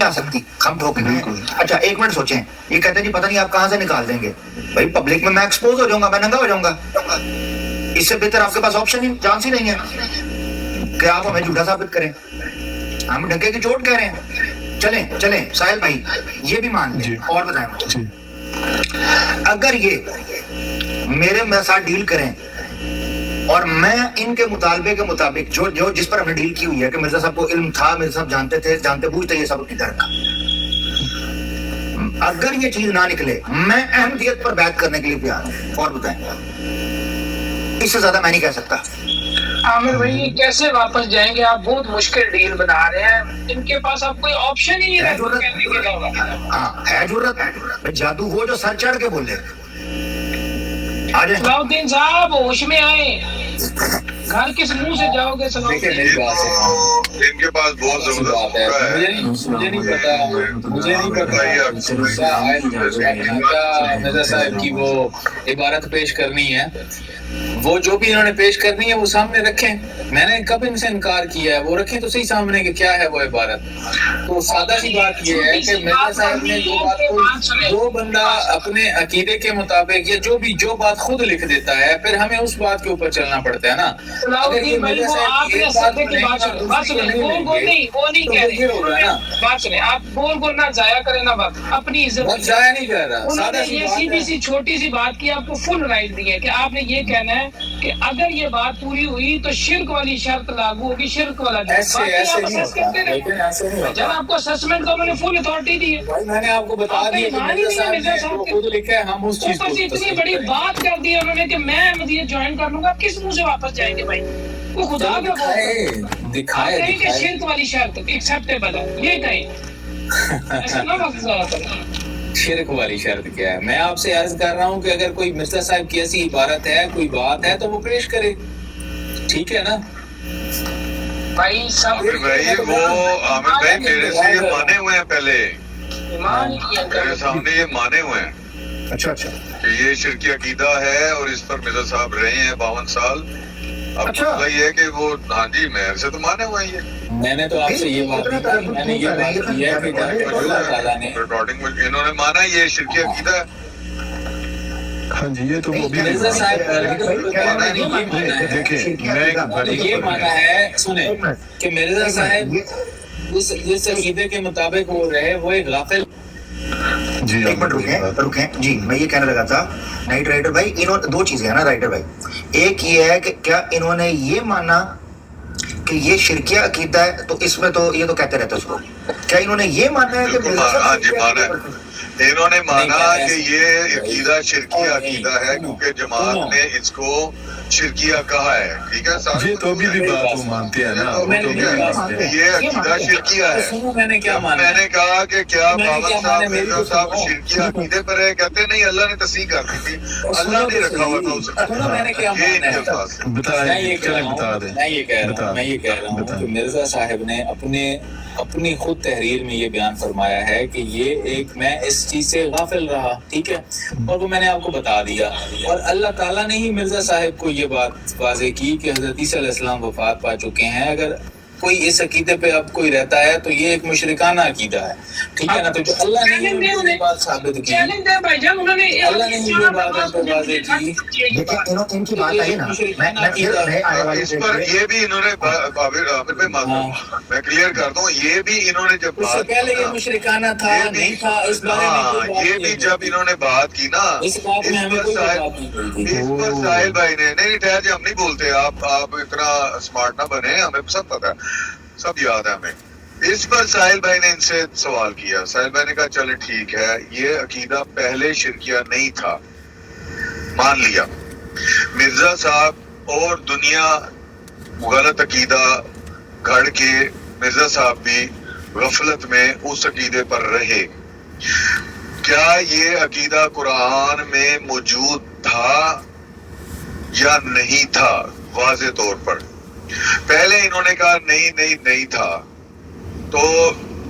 آ سکتی ہم ٹھوکیں گے. اچھا ایک منٹ سوچیں, یہ کہتے ہیں جی پتہ نہیں آپ کہاں سے نکال دیں گے. بھائی پبلک میں ایکسپوز ہو جاؤں گا, میں ننگا ہو جاؤں گا. اس سے بہتر آپ کے پاس آپشن ہی چانس ہی نہیں ہے کہ آپ ہمیں جھوٹا ثابت کریں. ہم ڈنکے کی چوٹ کہہ رہے ہیں. چلیں ساحل بھائی یہ بھی مان لیں اور بتائیں مجھے, اگر یہ میرے ساتھ ڈیل کریں اور میں ان کے مطالبے کے مطابق جو جس پر ہم نے ڈیل کی ہوئی ہے کہ مرزا صاحب کو علم تھا, مرزا صاحب جانتے تھے, جانتے بوجھتے یہ سب کدھر کا, اگر یہ چیز نہ نکلے میں احمدیت پر بیعت کرنے کے لیے تیار ہوں. اور بتائیں, اس سے زیادہ میں نہیں کہہ سکتا. عامر بھائی کیسے واپس جائیں گے؟ آپ بہت مشکل ڈیل بنا رہے ہیں, ان کے پاس اب کوئی آپشن ہی نہیں رہتا. ہاں ہے ضرورت, جادو ہو جو سر چڑھ کے بولے. صلاح الدین صاحب ہوش میں آئے, گھر کس منہ سے جاؤ گے؟ ان کے پاس بہت زبردست مجھے نہیں پتا مرزا صاحب کی وہ عبارت پیش کرنی ہے, وہ جو بھی انہوں نے پیش کرنی ہے وہ سامنے رکھیں. میں نے کب ان سے انکار کیا ہے, وہ رکھیں تو صحیح سامنے کہ کیا ہے وہ عبارت. تو سادہ سی بات یہ ہے کہ مرزا صاحب نے جو بندہ اپنے عقیدے کے مطابق یا جو بات خود لکھ دیتا ہے, پھر ہمیں اس بات کے اوپر چلنا پڑتا ہے نا. اگر یہ مرزا صاحب ایک بات بات سنیں, آپ گول نہ ضائع کریں نا بات, اپنی عزت ضائع نہیں کر رہا. انہوں نے یہ سیدھی سی چھوٹی سی بات کی, آپ کو فل رائٹ دی ہے کہ آپ نے یہ کہنا ہے کہ اگر یہ بات پوری ہوئی تو شرک والی شرط لاگو ہوگی, شرک والا جب آپ کو اسسمنٹ کا انہوں نے فل اتھارٹی دی ہے. میں نے آپ کو بتا دیا خود لکھا ہے, ہم اس چیز کو اتنی بڑی بات کر دی انہوں نے کہ میں احمدیت جوائن کر لوں گا, کس منہ سے واپس جائیں گے بھائی؟ وہ خدا کا دکھائے کہ شرک والی شرط ایکسیپٹیبل ہے, یہ کہیں ایسا نہ وقت ضائع کریں. شرک والی شرط کیا ہے؟ میں آپ سے عرض کر رہا ہوں کہ اگر کوئی مرزا صاحب کی ایسی عبارت ہے, کوئی بات ہے تو وہ پیش کرے, ٹھک ہے نا بھائی؟ وہ عامر بھائی میرے سے یہ مانے ہوئے ہیں, پہلے میرے سامنے یہ مانے ہوئے ہیں. اچھا کہ یہ شرکی عقیدہ ہے اور اس پر مرزا صاحب رہے ہیں 52 سال. اب مسئلہ یہ ہے کہ وہ, ہاں جی میرے سے تو مانے ہوئے ہیں. یہ میں نے تو آپ سے یہ بات کی, میں نے یہ بات کی ہے کہ اللہ تعالیٰ نے ریکارڈنگ میں انہوں نے مانا یہ شرکی عقیدہ ہے. ہاں جی, یہ تو وہ بھی مرزا صاحب یہ مانا ہے, سنیں کہ مرزا صاحب جس عقیدے کے مطابق وہ رہے وہ ایک غافل. جی ایک منٹ رکیں جی, میں یہ کہنے لگا تھا نائٹ رائڈر بھائی, انہوں دو چیزیں ہیں نا رائڈر بھائی. ایک یہ ہے کہ کیا انہوں نے یہ مانا کہ یہ شرکیہ عقیدہ ہے, تو اس میں تو یہ تو کہتے رہتے اس کو, کیا انہوں نے یہ مانا ہے کہ ہاں جی مانا ہے, انہوں نے مانا کہ یہ عقیدہ شرکیہ عقیدہ ہے کیونکہ جماعت نے اس کو شرکیہ کہا ہے. ٹھیک ہے, یہ تو بھی بات وہ مانتے ہیں نا, یہ عقیدہ شرکیہ ہے. میں نے کیا مانا, میں نے کہا کہ کیا باون صاحب مرزا صاحب شرکیہ عقیدے پر ہے؟ کہتے نہیں, اللہ نے تصحیح کر دی تھی, اللہ نے رکھا ہوا تھا اسے. میں نے کیا مانا ہے, بتائیں. میں یہ کہہ رہا ہوں کہ مرزا صاحب نے اپنی خود تحریر میں یہ بیان فرمایا ہے کہ یہ ایک, میں اس چیز سے غافل رہا, ٹھیک ہے, اور وہ میں نے آپ کو بتا دیا. اور اللہ تعالیٰ نے ہی مرزا صاحب کو یہ بات واضح کی کہ حضرت عیسیٰ علیہ السلام وفات پا چکے ہیں. اگر کوئی اس عقیدے پہ اب کوئی رہتا ہے تو یہ ایک مشرکانہ عقیدہ ہے, ٹھیک ہے نا. تو جو اللہ نے یہ بات ثابت کی, اللہ نے یہ بات واضح کی, ان کی بات آئی نا, اس پر یہ بھی انہوں نے میں کلیئر کر دوں, یہ بھی انہوں نے جب اس سے پہلے یہ مشرکانہ تھا نہیں تھا اس بارے میں, یہ بھی جب انہوں نے بات کی نا, اس بات میں ہمیں کوئی بات نہیں پر ساحل بھائی نے نہیں ٹھہر جی, ہم نہیں بولتے, آپ اتنا اسمارٹ نہ بنے, ہمیں سب پتا ہے, سب یاد ہے ہمیں. اس پر ساحل بھائی نے ان سے سوال کیا, ساحل بھائی نے کہا چلے ٹھیک ہے, یہ عقیدہ پہلے شرکیہ نہیں تھا, مان لیا. مرزا صاحب اور دنیا غلط عقیدہ گھڑ کے مرزا صاحب بھی غفلت میں اس عقیدے پر رہے. کیا یہ عقیدہ قرآن میں موجود تھا یا نہیں تھا؟ واضح طور پر پہلے انہوں نے کہا نہیں تھا, تو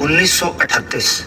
1938,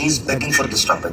he is begging for this topic.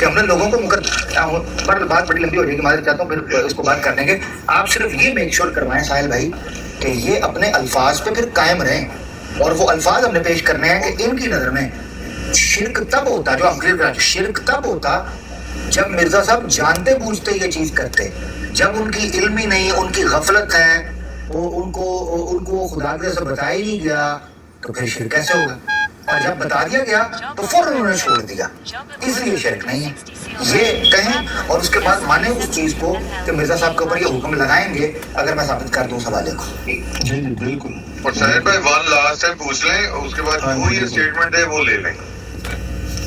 کہ ہم نے لوگوں کو بات بڑی لمبی ہو جائے گی، معذرت چاہتا ہوں، پھر اس کو بات کرنے کے آپ صرف یہ میک شور کروائیں ساحل بھائی کہ یہ اپنے الفاظ پہ پھر قائم رہیں، اور وہ الفاظ ہم نے پیش کرنے ہیں کہ ان کی نظر میں شرک تب ہوتا، جو ہم کلیئر کرا، شرک تب ہوتا جب مرزا صاحب جانتے بوجھتے یہ چیز کرتے، جب ان کی علم ہی نہیں، ان کی غفلت ہے، ان کو خدا کے سے بتایا ہی نہیں گیا، تو پھر شرک کیسے ہوگا؟ اور جب بتا دیا گیا تو فوراً انہوں نے چھوڑ دیا، اس لیے شرک نہیں ہے، یہ کہیں اور اس کے بعد مانیں اس چیز کو کہ مرزا صاحب کے اوپر یہ حکم لگائیں گے اگر میں ثابت کر دوں اس حوالے کو۔ جی جی بالکل۔ اور ساحل بھائی ون لاسٹ ٹائم پوچھ لیں، اس کے بعد وہ یہ اسٹیٹمنٹ ہے وہ لے لیں۔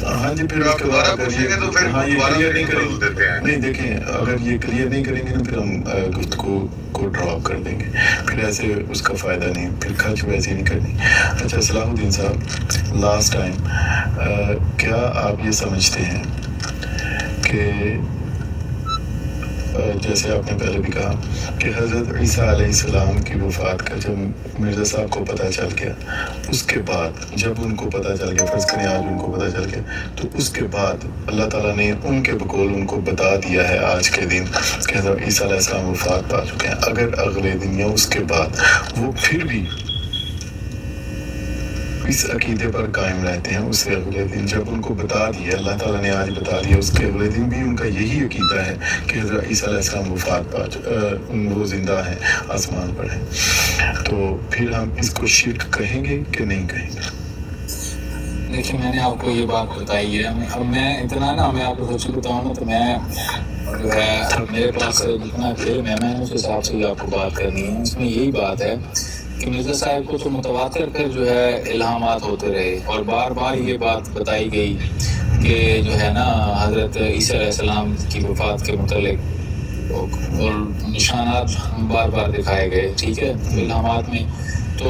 ہاں جی، پھر اس کے بعد اگر یہ کلیئر نہیں کریں گے، نہیں دیکھیں اگر یہ کلیئر نہیں کریں گے نا پھر ہم گفتگو کو ڈراپ کر دیں گے، پھر ایسے اس کا فائدہ نہیں، پھر خرچ ویسے ہی نہیں کرنی۔ اچھا صلاح الدین صاحب، لاسٹ ٹائم کیا آپ یہ سمجھتے ہیں کہ جیسے آپ نے پہلے بھی کہا کہ حضرت عیسیٰ علیہ السلام کی وفات کا جب مرزا صاحب کو پتہ چل گیا، اس کے بعد جب ان کو پتہ چل گیا، فرض کریں آج ان کو پتہ چل گیا، تو اس کے بعد اللہ تعالیٰ نے ان کے بقول ان کو بتا دیا ہے آج کے دن کہ حضرت عیسیٰ علیہ السلام وفات پا چکے ہیں، اگر اگلے دن یا اس کے بعد وہ پھر بھی اس عقیدے پر قائم رہتے ہیں، اس سے اگلے دن جب ان کو بتا دیا، اللہ تعالیٰ نے آج بتا دیا، اس کے اگلے دن بھی ان کا یہی عقیدہ ہے کہ حضرت عیسیٰ علیہ السلام وفات پا وہ زندہ ہیں، آسمان پر ہیں، تو پھر ہم اس کو شرک کہیں گے کہ نہیں کہیں گے؟ دیکھیں میں نے آپ کو یہ بات بتائی ہے، اب میں اتنا نا میں آپ کو سچ بتاؤں نا تو میں جو ہے میرے پاس جتنا علم ہے میں اس حساب سے آپ کو بات کرنی ہے۔ اس میں یہی بات ہے کہ مرزا صاحب کو تو متواتر پھر جو ہے الہامات ہوتے رہے اور بار بار یہ بات بتائی گئی کہ جو ہے نا حضرت عیسیٰ علیہ السلام کی وفات کے متعلق اور نشانات بار بار دکھائے گئے، ٹھیک ہے، الہامات میں۔ تو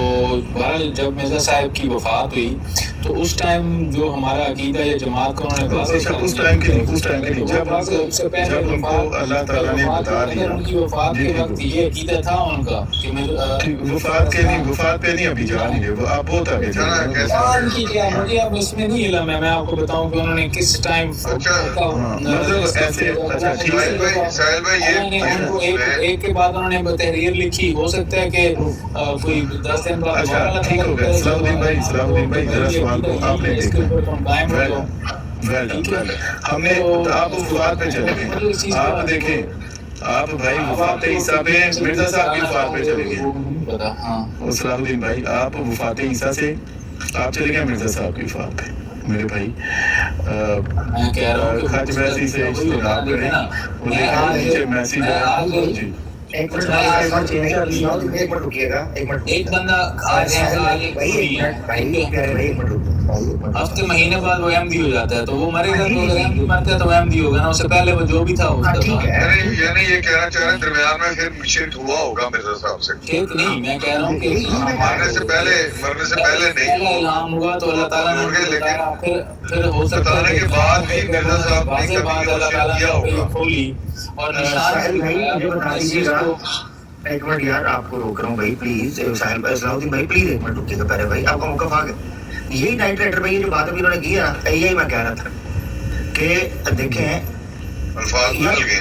بہرحال جب مرزا صاحب کی وفات ہوئی تو اس ٹائم جو ہمارا عقیدہ یا جماعت کو انہوں نے اس ٹائم کے نہیں جب ان کو اللہ تعالیٰ نے بتا دیا، ان کی وفات کے وقت یہ عقیدہ تھا ان کا کہ وفات پہ نہیں ابھی جا نہیں گئے، وہ آپ بہت آگے مجھے اب اس میں نہیں علم ہے، میں آپ کو بتاؤں کہ انہوں نے کس ٹائم ایک کے بعد انہوں نے تحریر لکھی، ہو سکتا ہے کہ کوئی 10 دن بعد ٹھیک ہو گیا۔ صلاح الدین بھائی ذرا سوال کو آپ نے دیکھا، ہم نے آپ وفات پہ چلے گئے، آپ دیکھیں آپ بھائی وفات عیسیٰ پہ مرزا صاحب کی وفات پہ چلے گئے، صلاح الدین بھائی آپ وفات عیسیٰ سے آپ چلے گئے مرزا صاحب کی وفات پہ، میرے بھائی خرچ ویسی سے اجتناب کریں، وہ دیکھیں نیچے میسیج ہے جی۔ ایک منٹ رکیے گا، ایک بندہ ہفتے مہینے بعد وہ احمدی ہو جاتا ہے تو وہ مرے گا، تو اگر احمدی مرتا ہے تو احمدی ہوگا نا، اس سے پہلے وہ جو بھی تھا اس کا تھا۔ یعنی یہ کہنا چاہ رہے ہیں درمیان میں پھر شرک ہوا ہوگا مرزا صاحب سے؟ شرک نہیں، میں کہہ رہا ہوں کہ مرنے سے پہلے نہیں پہلا الہام ہوا تو اللہ تعالیٰ نے بتایا، پھر ہو سکتا ہے کہ بعد بھی مرزا صاحب بعض بات اللہ تعالیٰ نے کھولی اور نشان ایک منٹ یار آپ کو روک رہا ہوں بھائی پلیز، صلاح الدین بھائی پلیز ایک منٹ رکیے گا پہلے بھائی، آپ کا موقف آ گیا۔ یہی نائٹ رائڈر بھائی جو بات ابھی انہوں نے کی ہے نا، یہی میں کہہ رہا تھا کہ دیکھیں الفاظ بدل گئے،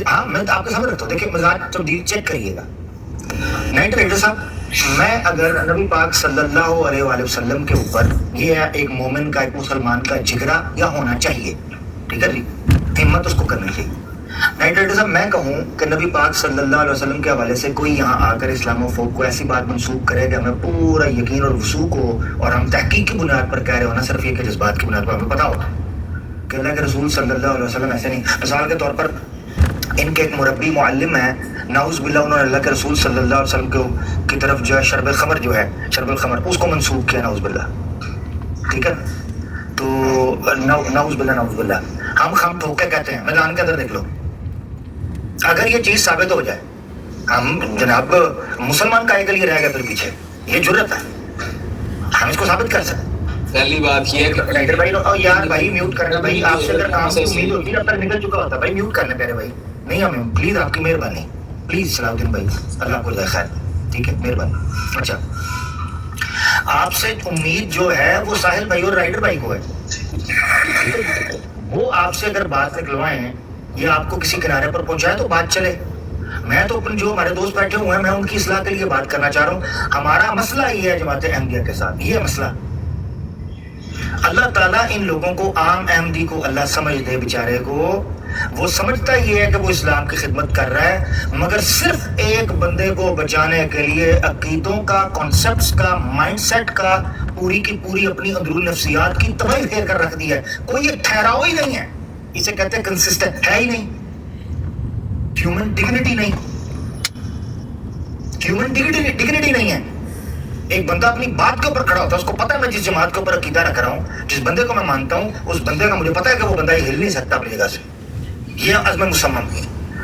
ہاں میں آپ کے سامنے رکھتا ہوں، دیکھیں مزاج تبدیل چیک کریے گا۔ نائٹ رائڈر صاحب، میں اگر نبی پاک صلی اللہ علیہ وآلہ وسلم کے اوپر یہ ایک مومن کا، ایک مسلمان کا جگرا یا ہونا چاہیے، ٹھیک ہے جی، ہمت اس کو کرنی چاہیے۔ نائٹ رائڈر صاحب میں کہوں کہ نبی پاک صلی اللہ علیہ وسلم کے حوالے سے کوئی یہاں آ کر اسلام و فوق کو ایسی بات منسوخ کرے کہ ہمیں پورا یقین اور وثوق ہو اور ہم تحقیق کی بنیاد پر کہہ رہے ہو، نہ صرف یہ کہ جذبات کی بنیاد پر ہمیں پتا ہو کہ اللہ کے رسول صلی اللہ علیہ وسلم ایسے نہیں۔ مثال کے طور پر ان کے ایک مربی معلم ہیں، نعوذ باللہ انہوں نے اللہ کے رسول صلی اللہ علیہ وسلم کی طرف جو ہے شرب الخمر جو ہے، شرب الخمر اس کو منسوخ کیا، نعوذ باللہ، ٹھیک ہے، تو نعوذ باللہ ہم خام ٹھوک کے کہتے ہیں، میدان کے اندر دیکھ لو، اگر یہ چیز ثابت ہو جائے، ہم جناب مسلمان کا ایک لیے رہ گیا پھر پیچھے، یہ جرت ہے، ہم اس کو ثابت کر سکتے۔ پہلی بات یہ ہے رائٹر بھائی یار بھائی میوٹ کرنا بھائی، آپ سے اگر کام سے امید ہوتی ہے اب تک نکل چکا ہوتا بھائی، میوٹ کرنا پیارے بھائی، نہیں ہمیں پلیز آپ کی مہربانی، پلیز صلاح الدین بھائی اللہ کو جزائے خیر، ٹھیک ہے مہربانی۔ اچھا آپ سے امید جو ہے وہ ساحل بھائی اور رائٹر بھائی کو ہے، وہ آپ سے اگر بات نکلوائیں یا آپ کو کسی کنارے پر پہنچائے تو بات چلے. میں تو اپنے جو ہمارے دوست بیٹھے ہوئے ہیں میں ان کی اصلاح کے لیے بات کرنا چاہ رہا ہوں. ہمارا مسئلہ یہ ہے جماعت احمدیہ کے ساتھ, یہ مسئلہ. اللہ تعالیٰ ان لوگوں کو, عام احمدی کو اللہ سمجھ دے بیچارے کو. وہ سمجھتا یہ ہے کہ وہ اسلام کی خدمت کر رہا ہے, مگر صرف ایک بندے کو بچانے کے لیے عقیدوں کا, کانسیپٹس کا, مائنڈ سیٹ کا پوری کی پوری اپنی اندرون نفسیات کی تباہی پھیر کر رکھ دی ہے. کوئی ایک ٹھہراؤ ہی نہیں ہے, اسے کہتے ہیں کنسسٹنٹ ہے ہی نہیں. ہیومن ڈگنیٹی نہیں, ہیومن ڈگنیٹی نہیں ہے. ایک بندہ اپنی بات کے اوپر کھڑا ہوتا ہے, اس کو پتا ہے میں جس جماعت کے اوپر عقیدہ رکھ رہا ہوں, جس بندے کو میں مانتا ہوں, اس بندے کا مجھے پتا ہے کہ وہ بندہ ہل نہیں سکتا اپنی جگہ سے. یہ عزم مصمم ہے.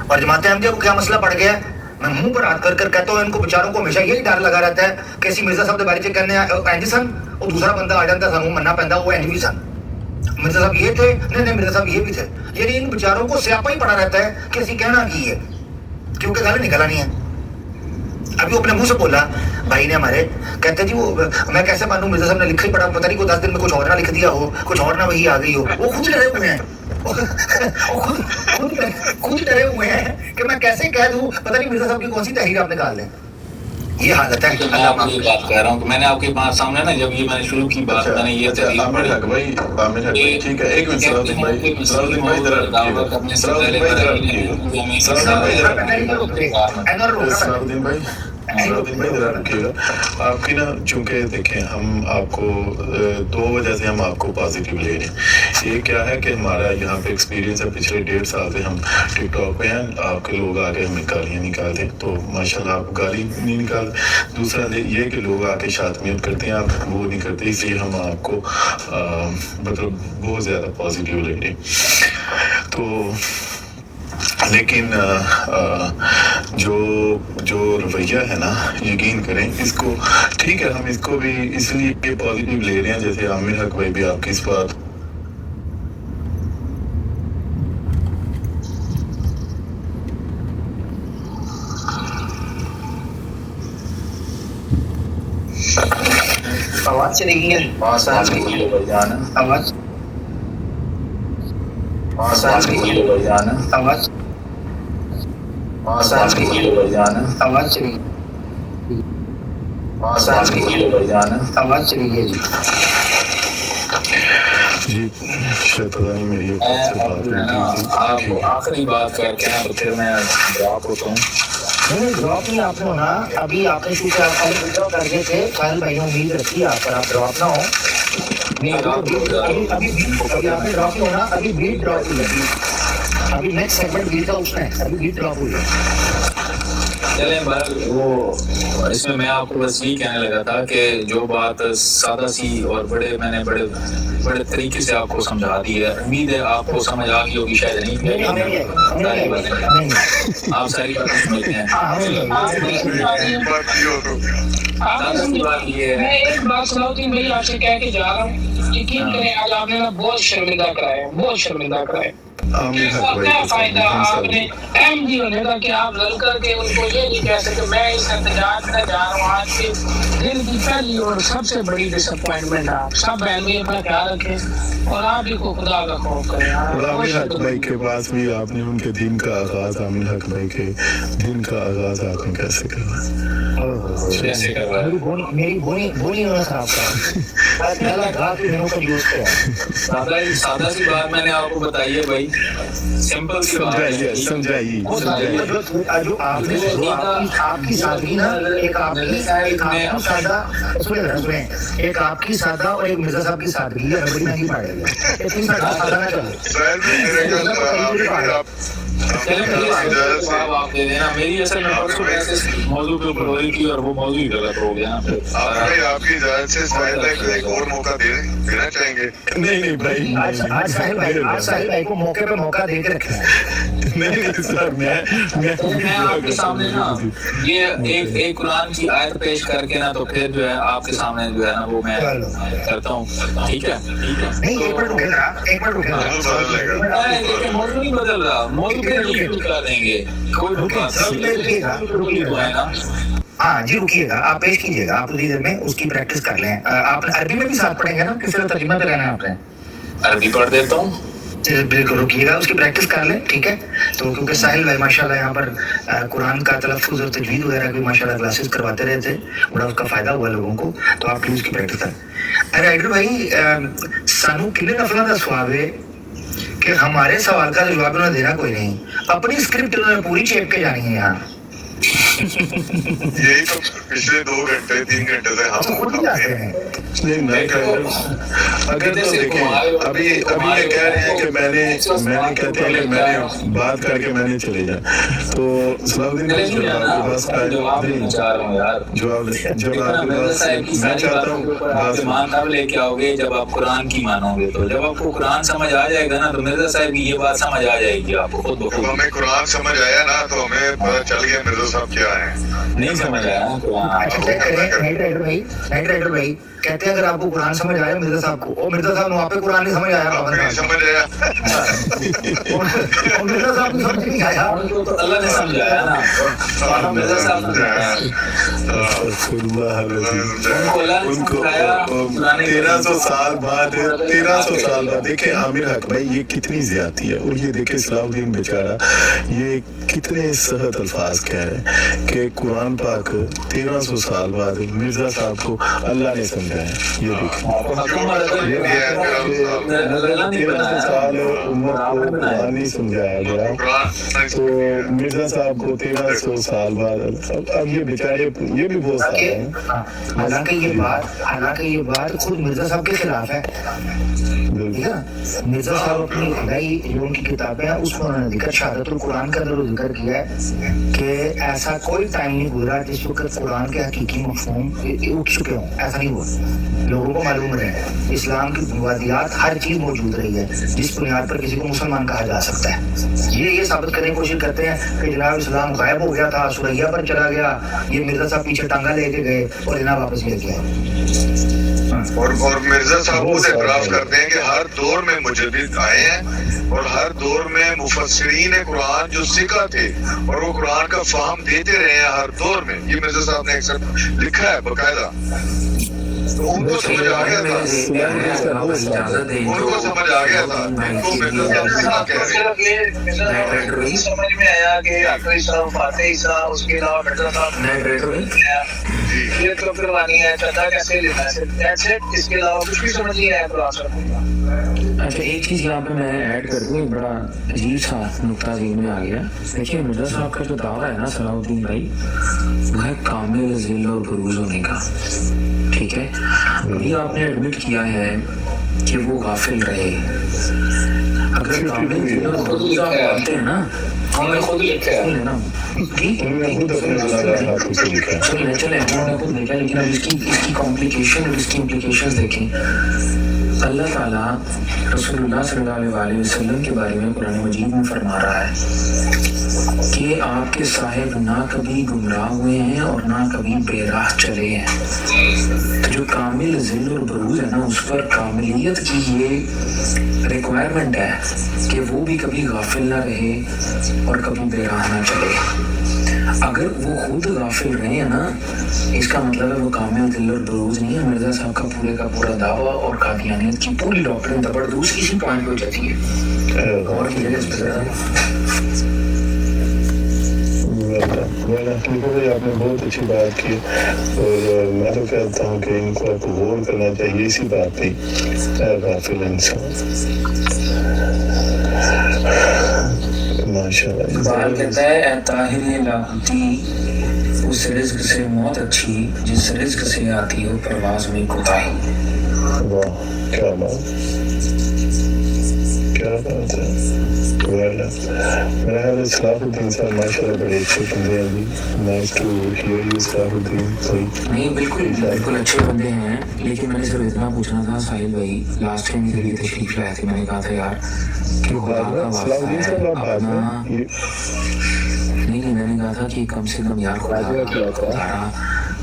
اور جماعت احمدیہ کو کیا مسئلہ پڑ گیا ہے, میں منہ پر ہاتھ کر کر کہتا ہوں ان کو بیچاروں کو ہمیشہ یہی ڈر لگا رہتا ہے کہ اسی مرزا صاحب کے بارے میں کہنے اینجی سن, اور دوسرا بندہ آ جاتا ہے سانوں مننا پہنتا وہ اینجی سن, مرزا صاحب یہ تھے, نہیں مرزا صاحب یہ بھی تھے. یعنی ان بیچاروں کو سیاپا ہی پڑا رہتا ہے کہ اسی کہنا کی ہے, کیونکہ گل نکلا نہیں ہے. ابھی وہ اپنے منہ سے بولا بھائی نے ہمارے, کہتے جی وہ میں کیسے مانوں مرزا صاحب نے لکھا ہی پڑا, پتہ نہیں کوئی 10 دن میں کچھ اور نہ لکھ دیا ہو, کچھ اور نہ وہی آ گئی ہو. وہ خود ڈرے ہوئے ہیں, خود ڈرے ہوئے ہیں کہ میں کیسے کہہ دوں پتہ نہیں مرزا صاحب کی کون سی تحریر آپ نکال لیں. یہ حالت ہے. میں آپ کو یہ بات کہہ رہا ہوں کہ میں نے آپ کے پاس سامنے نا جب یہ میں نے شروع کی بات میں نے یہ تحریر عامر حق بھائی, عامر حق بھائی ٹھیک ہے, ایک منٹ صلاح الدین بھائی ذرا رکیے, صلاح الدین بھائی ذرا رکیے, صلاح الدین بھائی ذرا رکیے گا. آپ کی نا چونکہ دیکھیں ہم آپ کو 2 وجہ سے ہم آپ کو پازیٹیو لے رہے ہیں. یہ کیا ہے کہ ہمارا یہاں پہ ایکسپیرینس ہے, پچھلے 1.5 سال سے ہم ٹک ٹاک پہ ہیں, آپ کے لوگ آ کے ہمیں گالیاں نکالتے ہیں, تو ماشاء اللہ آپ گالی نہیں نکالتے. دوسرا یہ کہ لوگ آ کے شاتمیت کرتے ہیں, آپ وہ نہیں کرتے, اس لیے ہم آپ کو مطلب بہت زیادہ پازیٹیو لے رہے ہیں. تو لیکن جو رویہ ہے نا, یقین کریں اس کو, ٹھیک ہے ہم اس کو بھی اس لیے پازیٹیو لے رہے ہیں, جیسے عامر حق بھائی بھی آپ کی اس بات آواز چلی گئی ہے, آواز آواز چلی ہے جی شاید پتہ نہیں میری اوقات سے بات ہوئی تھی. آخری بات کر کے نا تو پھر میں ڈراپ ہوتا ہوں. نہیں ڈراپ نہیں آپ نے ہونا, ابھی آپ نے چونکہ آپ وڈرا کر گئے تھے, ساحل بھائی نے امید رکھی آپ پر, آپ ڈراپ نہ ہو. ابھی آپ نے ڈراپ نہیں ہونا, ابھی بیٹ ڈراپ ہوئی ہے, ابھی نیکسٹ سیگمنٹ بیٹ کا اٹھنا ہے, ابھی بیٹ ڈراپ ہوئی ہے. چلیں وہ اس میں آپ کو بس یہی کہنے لگا تھا کہ جو بات سادہ سی اور میں نے بڑے طریقے سے آپ کو سمجھا دی ہے, امید ہے آپ کو سمجھ آ گئی ہوگی, شاید نہیں, آپ ساری باتیں سمجھتے ہیں. میں ایک بات صلاح الدین بھائی آپ سے کہہ کے جا رہا ہوں, یقین کریں آج آپ نے نا بہت شرمندہ کرایا, بہت شرمندہ کرایا. کیا فائدہ آپ نے احمدی ہونے کا کہ آپ لڑ کر کے ان کو یہ نہیں کہہ سکتے میں اس احتجاج میں جا رہا ہوں. آج کے دن کی پہلی اور سب سے بڑی ڈس اپوائنٹمنٹ ہے. آپ سب بہنوئی اپنا خیال رکھیں اور آپ بھی کو خدا کا خوف کریں. عامر حق بھائی کے پاس بھی آپ نے ان کے دن کا آغاز, عامر حق بھائی کے دن کا آغاز آپ نے کیسے کروا؟ میری بونی ہونا خراب کر سادہ سی بات میں نے آپ کو بتائی ہے بھائی, سمپل سی بات ہے, سمجھائیے جو آپ نے آپ کی سادگی نا, ایک آپ کی سادہ اور ایک مرزا صاحب کی سادگی ہے, بڑی مہنگی پڑ رہی ہے. میری اصل میں پرسوں موضوع کے اوپر ہو رہی تھی اور وہ موضوع ہی غلط ہو گیا. آپ کی اجازت سے ساحل بھائی کو ایک اور موقع دینا چاہیں گے. نہیں بھائی, آج ساحل بھائی کو موقع پہ موقع دے کے رکھنا ہے. نہیں سر, میں آپ کے سامنے نا یہ ایک قرآن کی آیت پیش کر کے نا تو پھر جو ہے آپ کے سامنے جو ہے نا وہ میں کرتا ہوں, ٹھیک ہے. نہیں ایک منٹ موضوع نہیں بدل رہا, موضوع کر دیں گے, کوئی ہاں جی رکیے گا, آپ پیش کیجیے گا, آپ تھوڑی دیر میں اس کی پریکٹس کر لیں. آپ عربی میں بھی ساتھ پڑھیں گے نا, کس طرح ترجمہ کرانا ہے آپ نے؟ عربی پڑھ دیتا ہوں. بالکل رکیے گا, اس کی پریکٹس کر لیں, ٹھیک ہے. تو کیونکہ ساحل بھائی ماشاءاللہ یہاں پر قرآن کا تلفظ اور تجوید وغیرہ کی ماشاءاللہ کلاسز کرواتے رہے تھے, بڑا اس کا فائدہ ہوا لوگوں کو, تو آپ پلیز اس کی پریکٹس کریں. رائڈر بھائی سانو کنے نفلوں کا سواب ہے کہ ہمارے سوال کا جواب انہوں نے دینا کوئی نہیں, اپنی اسکرپٹ انہوں نے پوری چیپ کے جانی ہے یہاں. یہی تو پچھلے 2 گھنٹے 3 گھنٹے سے ہم خود ہی جاتے ہیں. نہیں اگر تو دیکھیں ابھی یہ کہہ رہے ہیں کہ میں نے کہتے ہیں کہ میں نے بات کر کے میں نے چلے جا, تو صلاح الدین جواب میں چاہتا ہوں تب لے کے آؤ گے جب آپ قرآن کی مانو گے. تو جب آپ کو قرآن سمجھ آ جائے گا نا تو مرزا صاحب کی یہ بات سمجھ آ جائے گی آپ کو خود بخود. ہمیں قرآن سمجھ آیا نا تو ہمیں پتہ چل گیا مرزا صاحب کیا ہے. نہیں سمجھ آیا نا قرآن. رائڈر بھائی کہتے ہیں اگر آپ کو قرآن سمجھ آیا مرزا صاحب کو, اور مرزا صاحب نے وہاں پہ قرآن نہیں سمجھ آیا, نہیں سمجھ آیا مرزا صاحب کو سمجھ نہیں آیا, تو اللہ نے سمجھایا نا, مرزا صاحب نے ان کو 1300 سال بعد دیکھیں عامر حق بھائی یہ کتنی زیادتی ہے. اور یہ دیکھیں صلاح الدین بیچارہ یہ کتنے سخت الفاظ کہہ رہے ہیں کہ قرآن پاک 1300 سال بعد مرزا صاحب کو اللہ نے سمجھایا. یہ دیکھیں 1300 سال امت کو قرآن نہیں سمجھایا گیا, تو مرزا صاحب کو 1300 سال بعد اب یہ بیچارے یہ بھی بہت سارے ہیں. حالانکہ یہ بات خود مرزا صاحب کے خلاف ہے. مرزا صاحب اپنی ابتدائی جو ان کی کتابیں ہیں اس میں انہوں نے ذکر شہادت القرآن کا اندر ذکر کیا ہے کہ ایسا کوئی ٹائم نہیں گزرا جس وقت قرآن کے حقیقی مفہوم اٹھ چکے ہوں. ایسا نہیں ہوا, لوگوں کو معلوم رہے اسلام کی بنیادیات ہر چیز موجود رہی ہے جس بنیاد پر کسی کو مسلمان کہا جا سکتا ہے. یہ ثابت کرنے کی کوشش کرتے ہیں کہ جناب اسلام غائب ہو گیا تھا, سریا پر چلا گیا, یہ مرزا صاحب پیچھے ٹانگا لے کے گئے اور جناب واپس لے کے آئے. اور مرزا صاحب خود اعتراف کرتے ہیں کہ ہر دور میں مجدد آئے ہیں اور ہر دور میں مفسرین قرآن جو سکھا تھے اور وہ قرآن کا فہم دیتے رہے ہیں ہر دور میں. یہ مرزا صاحب نے اکثر لکھا ہے باقاعدہ. تو ان کو سمجھ آ گیا تھا, سمجھ میں آیا کہ آخری صاحب فاتح عیسیٰ اس کے علاوہ مرزا صاحب یہ تو قربانی ہے, چندہ کیسے لینا ہے, اس کے علاوہ کچھ بھی سمجھ نہیں آیا قرآن صاحب. اچھا ایک چیز یہاں پہ میں ایڈ کر دوں, بڑا عجیب سا نقطہ ذہن میں آ گیا. دیکھیے مرزا صاحب کا جو دعویٰ ہے نا صلاح الدین بھائی, وہ ہے کامل ذل اور بروز ہونے کا, ٹھیک ہے. ابھی آپ نے ایڈمٹ کیا ہے کہ وہ غافل رہے. اگر کامل ذل اور بروز آپ مانتے ہیں نا, ہم نے خود لکھا ہے نا ٹھیک چلیں انہوں نے خود دیکھا, لیکن اب اس کی کمپلیکیشن اور اس کی امپلیکیشنز دیکھیں. اللہ تعالیٰ رسول اللہ صلی اللہ علیہ وسلم کے بارے میں قرآن مجید میں فرما رہا ہے کہ آپ کے صاحب نہ کبھی گمراہ ہوئے ہیں اور نہ کبھی بے راہ چلے ہیں. تو جو کامل ذل اور بروز ہے نا, اس پر کاملیت کی یہ ریکوائرمنٹ ہے کہ وہ بھی کبھی غافل نہ رہے اور کبھی بے راہ نہ چلے. اگر وہ خود غافل رہے ہیں نا, اس کا مطلب ہے وہ کامل ذل اور بروز نہیں ہے. مرزا صاحب کا پورے کا پورا دعویٰ اور قادیانیت کی پوری ڈاکٹرن زبردست کسی پوائنٹ پہ ہو جاتی ہے. اور آپ نے بہت اچھی بات کی, اور میں تو کہتا ہوں کہ ان کو غور کرنا چاہیے اسی بات پہ. غافل انسان بال کہتا ہے اے طاہر لاہوتی, اس رزق سے موت اچھی جس رزق سے آتی ہو پرواز میں کوتاہی. واہ کیا بات, کیا بات ہے. میرا خیال ہے صلاح الدین صاحب ماشاء اللہ بڑے اچھے بندے ہیں. ابھی نائس ٹو ہیئر یو صلاح الدین. نہیں بالکل اچھے بندے ہیں, لیکن میں نے صرف اتنا پوچھنا تھا ساحل بھائی, لاسٹ ٹائم میرے لیے تشریف لائے تھے, میں نے کہا تھا یار کہ خدا کا واسطہ ہے اپنا, نہیں میں نے کہا تھا کہ کم سے کم یار خدا